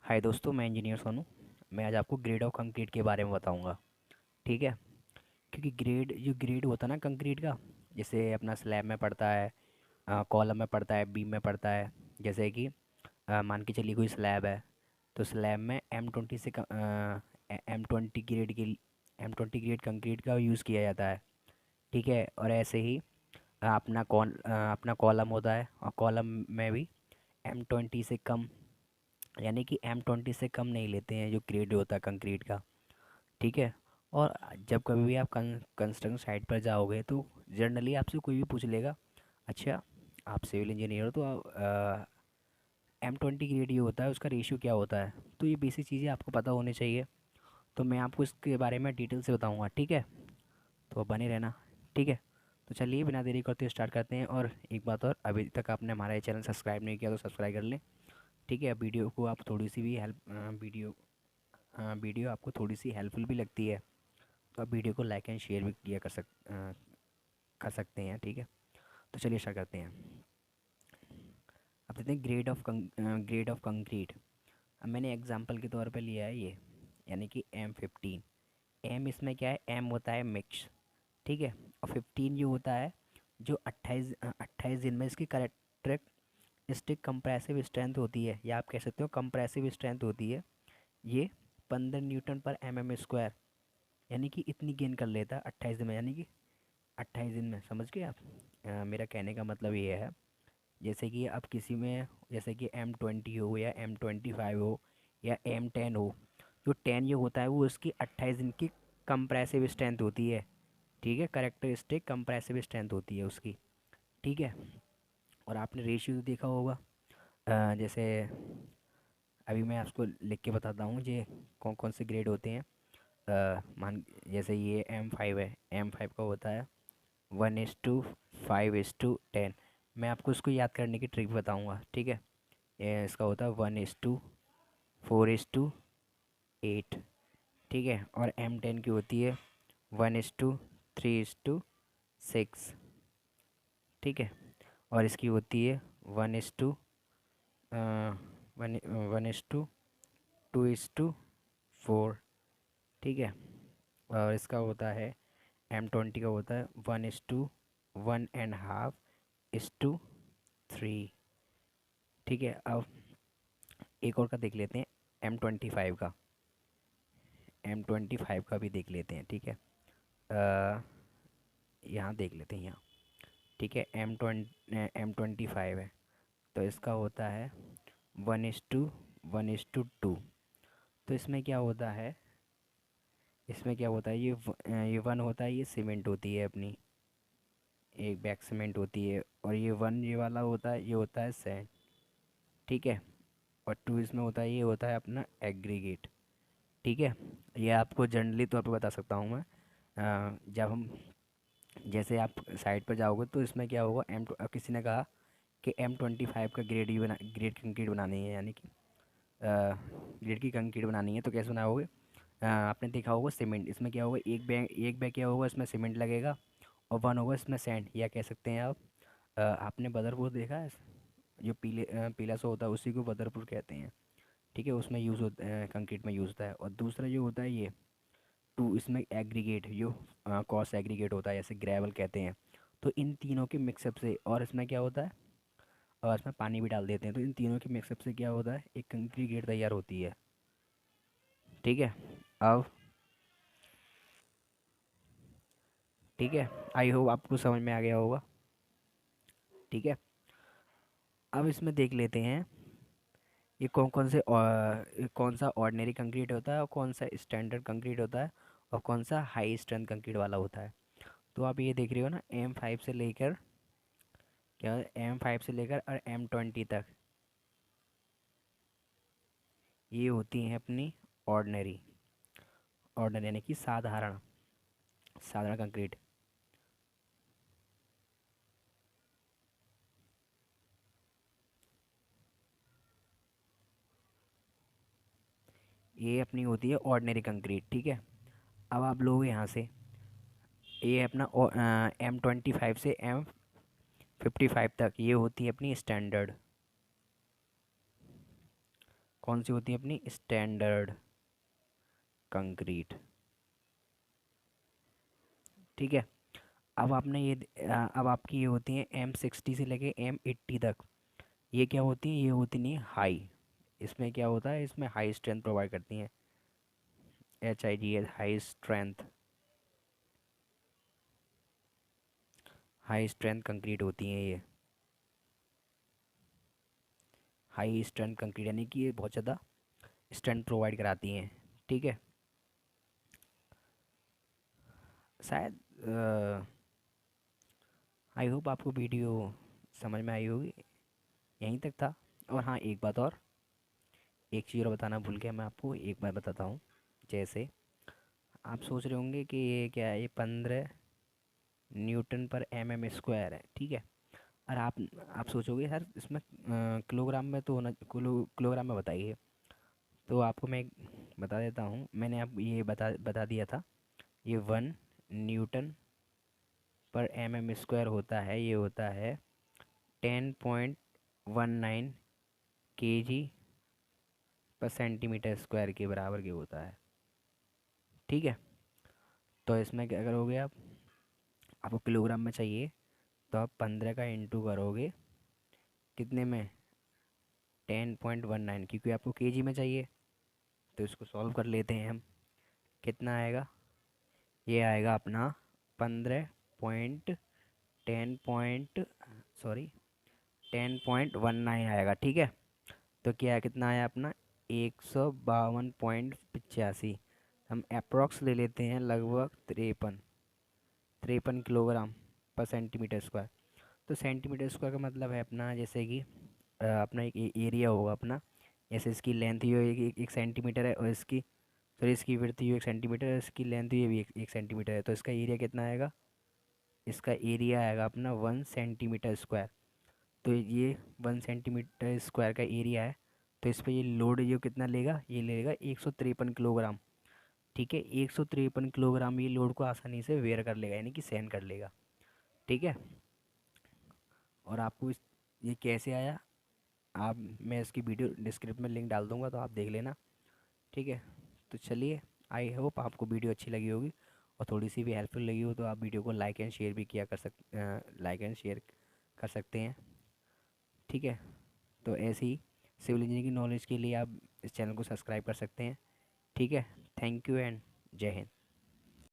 हाय दोस्तों, मैं इंजीनियर सोनू। मैं आज आपको ग्रेड ऑफ कंक्रीट के बारे में बताऊंगा। ठीक है। क्योंकि ग्रेड होता है ना कंक्रीट का, जैसे अपना स्लैब में पड़ता है, कॉलम में पड़ता है, बीम में पड़ता है। जैसे कि मान के चलिए कोई स्लैब है, तो स्लैब में M20 से M20 ग्रेड कंक्रीट का यूज़ किया जाता है। ठीक है। और ऐसे ही अपना कॉलम होता है, और कॉलम में भी M20 से कम, यानी कि M20 से कम नहीं लेते हैं जो ग्रेड होता है कंक्रीट का। ठीक है। और जब कभी भी आप कंस्ट्रक्शन साइट पर जाओगे तो जनरली आपसे कोई भी पूछ लेगा, अच्छा आप सिविल इंजीनियर हो तो M20 ग्रेड ये होता है, उसका रेशियो क्या होता है। तो ये बेसिक चीज़ें आपको पता होनी चाहिए। तो मैं आपको इसके बारे में डिटेल से बताऊँगा। ठीक है। तो बने रहना। ठीक है। तो चलिए बिना देरी करते स्टार्ट करते हैं। और एक बात और, अभी तक आपने हमारा ये चैनल सब्सक्राइब नहीं किया तो सब्सक्राइब कर लें। ठीक है। वीडियो को आप थोड़ी सी भी वीडियो आपको थोड़ी सी हेल्पफुल भी लगती है तो आप वीडियो को लाइक एंड शेयर भी किया कर सकते हैं। ठीक है। तो चलिए स्टार्ट करते हैं। अब देखते हैं ग्रेड ऑफ कंक्रीट। अब मैंने एग्जांपल के तौर पे लिया है ये, यानी कि M15। एम इसमें क्या है, एम होता है मिक्स। ठीक है। और 15 जो होता है, जो 28 दिन में इसकी करेक्टरिस्टिक कंप्रेसिव स्ट्रेंथ होती है, या आप कह सकते हो कंप्रेसिव स्ट्रेंथ होती है, ये 15 Nm/m², यानी कि इतनी गेन कर लेता है 28 दिन में, यानी कि 28 दिन में। समझ गए आप। मेरा कहने का मतलब ये है, जैसे कि अब किसी में, जैसे कि M20 हो या M25 हो या M10 हो, जो 10 ये होता है वो उसकी 28 दिन की कंप्रेसिव स्ट्रेंथ होती है। ठीक है। करेक्टरिस्टिक कंप्रेसिव स्ट्रेंथ होती है उसकी। ठीक है। और आपने रेशियो तो देखा होगा। जैसे अभी मैं आपको लिख के बताता हूँ ये कौन कौन से ग्रेड होते हैं। मान जैसे ये M5 है, M5 का होता है 1:5:10। मैं आपको इसको याद करने की ट्रिक बताऊंगा। ठीक है। ये इसका होता है 1:4:8। ठीक है। और M10 की होती है 1:3:6। ठीक है। और इसकी होती है वन इस टू वन वन इस टू 2:4। ठीक है। और इसका होता है M20 का होता है 1:1.5:3। ठीक है। अब एक और का देख लेते हैं, M25 का। M25 का भी देख लेते हैं। ठीक है। यहाँ देख लेते हैं यहाँ। ठीक है। M25 है, तो इसका होता है 1:1:2। तो इसमें क्या होता है, ये वन होता है, ये सीमेंट होती है अपनी, एक बैग सीमेंट होती है। और ये वन ये वाला होता है, ये होता है सैंड। ठीक है। और टू इसमें होता है, ये होता है अपना एग्रीगेट। ठीक है। ये आपको जनरली तौर पे बता सकता हूँ मैं। जब हम, जैसे आप साइट पर जाओगे तो इसमें क्या होगा, किसी ने कहा कि M25 का ग्रेड कंक्रीट बनानी है, यानी कि ग्रेड की कंक्रीट बनानी है, तो कैसे बनाओगे। आपने देखा होगा सीमेंट, इसमें क्या होगा, एक बैग क्या होगा, इसमें सीमेंट लगेगा, और वन होगा इसमें सैंड, या कह सकते हैं आप। आपने बदरपुर देखा है, जो पीला सा होता है उसी को बदरपुर कहते हैं। ठीक है। उसमें यूज़ होता है, कंक्रीट में यूज़ होता है। और दूसरा जो होता है ये टू, इसमें एग्रीगेट, जो कॉस एग्रीगेट होता है, जैसे ग्रेवल कहते हैं। तो इन तीनों के मिक्सअप से, और इसमें क्या होता है, और इसमें पानी भी डाल देते हैं, तो इन तीनों के मिक्सअप से क्या होता है, एक कंक्रीट तैयार होती है। ठीक है। अब ठीक है, आई होप आपको समझ में आ गया होगा। ठीक है। अब इसमें देख लेते हैं ये कौन सा ऑर्डिनरी कंक्रीट होता है, और कौन सा स्टैंडर्ड कंक्रीट होता है, और कौन सा हाई स्ट्रेंथ कंक्रीट वाला होता है। तो आप ये देख रहे हो ना, M5 से लेकर, क्या M5 से लेकर और M20 तक, ये होती हैं अपनी ऑर्डिनरी। ऑर्डिनरी यानी कि साधारण, साधारण कंक्रीट। ये अपनी होती है ऑर्डिनरी कंक्रीट। ठीक है। अब आप लोग यहाँ से, ये अपना M25 से M55 तक, ये होती है अपनी स्टैंडर्ड। कौन सी होती है अपनी? Standard concrete. ठीक है। अब आपने अब आपकी ये होती हैं M60 से लेके M80 तक। ये क्या होती है? ये होती नहीं हाई। इसमें क्या होता है? इसमें हाई स्ट्रेंथ प्रोवाइड करती हैं। HIGS, high strength. High strength concrete होती हैं ये। हाई स्ट्रेंथ कंक्रीट यानी कि ये बहुत ज़्यादा स्ट्रेंथ प्रोवाइड कराती हैं। ठीक है। शायद आई होप आपको वीडियो समझ में आई होगी। यहीं तक था। और हाँ, एक बात और, एक चीज़ और बताना भूल गया मैं आपको, एक बार बताता हूँ। जैसे आप सोच रहे होंगे कि ये क्या है, ये 15 न्यूटन पर mm² है। ठीक है। और आप सोचोगे सर इसमें किलोग्राम में तो होना, किलोग्राम में बताइए। तो आपको मैं एक बता देता हूँ, मैंने आप ये बता दिया था। ये 1 न्यूटन पर mm² होता है, ये होता है 10.19 kg पर सेंटीमीटर स्क्वायर के बराबर के होता है। ठीक है। तो इसमें क्या करोगे आप? आपको किलोग्राम में चाहिए, तो आप 15 का इंटू करोगे कितने में? 10.19, क्योंकि आपको केजी में चाहिए। तो इसको सॉल्व कर लेते हैं हम। कितना आएगा? ये आएगा अपना 15.10.19 आएगा। ठीक है। तो क्या है, कितना आया अपना? 152.85। हम अप्रोक्स ले लेते हैं, लगभग 53 किलोग्राम पर सेंटीमीटर स्क्वायर। तो सेंटीमीटर स्क्वायर का मतलब है अपना, जैसे कि अपना एक एरिया होगा अपना। जैसे इसकी लेंथ ये एक सेंटीमीटर है, और इसकी, सॉरी, इसकी विड्थ ये 1 सेंटीमीटर है, इसकी लेंथ ये भी एक सेंटीमीटर है। तो इसका एरिया कितना आएगा? इसका एरिया आएगा अपना 1 सेंटीमीटर स्क्वायर। तो ये 1 सेंटीमीटर स्क्वायर का एरिया है। तो इस पर ये लोड ये कितना लेगा? ये लेगा 153 किलोग्राम। ठीक है। 153 किलोग्राम ये लोड को आसानी से वेयर कर लेगा, यानी कि सहन कर लेगा। ठीक है। और आपको ये कैसे आया, आप, मैं इसकी वीडियो डिस्क्रिप्शन में लिंक डाल दूंगा, तो आप देख लेना। ठीक है। तो चलिए, आई होप आपको वीडियो अच्छी लगी होगी, और थोड़ी सी भी हेल्पफुल लगी हो तो आप वीडियो को लाइक एंड शेयर भी लाइक एंड शेयर कर सकते हैं। ठीक है। तो ऐसे ही सिविल इंजीनियरिंग की नॉलेज के लिए आप इस चैनल को सब्सक्राइब कर सकते हैं। ठीक है। थैंक यू एंड जय हिंद।